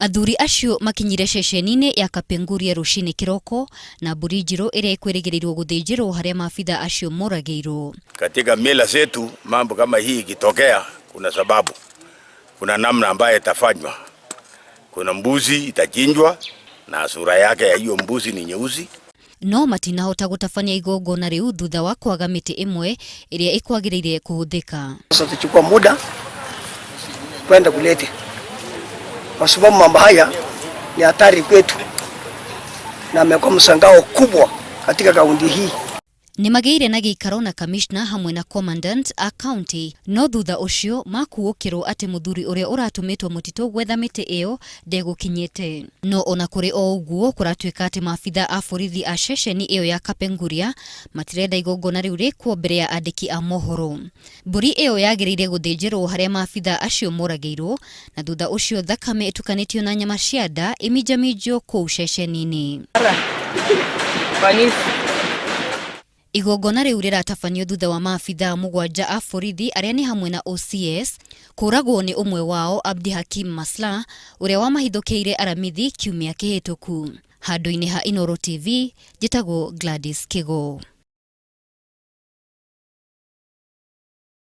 Athuri acio makinyire ceceni-inĩ ya Kapenguria rucini kiroko na mburi njiru iria ikwirĩgĩrĩrwo gũthĩnjĩrwo haria maabitha acio moragirwo. Katika mila zetu mambo kama hii ikitokea, kuna sababu, kuna namna ambayo itafanywa. Kuna mbuzi itachinjwa na sura yake ya hiyo mbuzi ni nyeusi. No matinahota gũtabania igongona riu thutha wa kwaga mĩtĩ ĩmwe ĩrĩa ĩkwagĩrĩire kũhũthĩka. Sasa tuchukua muda kwenda kulete, kwa sababu mambo haya ni hatari kwetu na amekuwa msangao kubwa katika kaunti hii. Nimagĩire na gĩikaro na commissioner hamwe na commandant a county, no thutha ũcio makuũkĩrwo atĩ mũthuri ũrĩa ũratũmĩtwo mũtitũ gwetha mĩtĩ ĩyo ndegũkinyĩte. No ona kũrĩ o ũguo kũratuĩka atĩ maabitha a borithi a ceceni ĩyo ya Kapenguria matirenda igongona rĩu rĩkwo mbere ya andĩki a mohoro. Mbũri ĩyo yagĩrĩire gũthĩnjĩrwo harĩa maabitha acio moragĩirwo, na thutha ũcio thakame ĩtukanĩtio na nyama cia nda iminjaminjio kũu ceceni-inĩ. Igongona riu riratabanio thutha wa maabitha mugwanja a borithi aria ni hamwe na OCS kũragwo ni umwe wao Abdi Hakim Masla uria wamahithũkĩire aramithi kiumia kĩhĩtũku. Handũ-inĩ ha Inooro TV, njĩtagwo Gladys Kigo.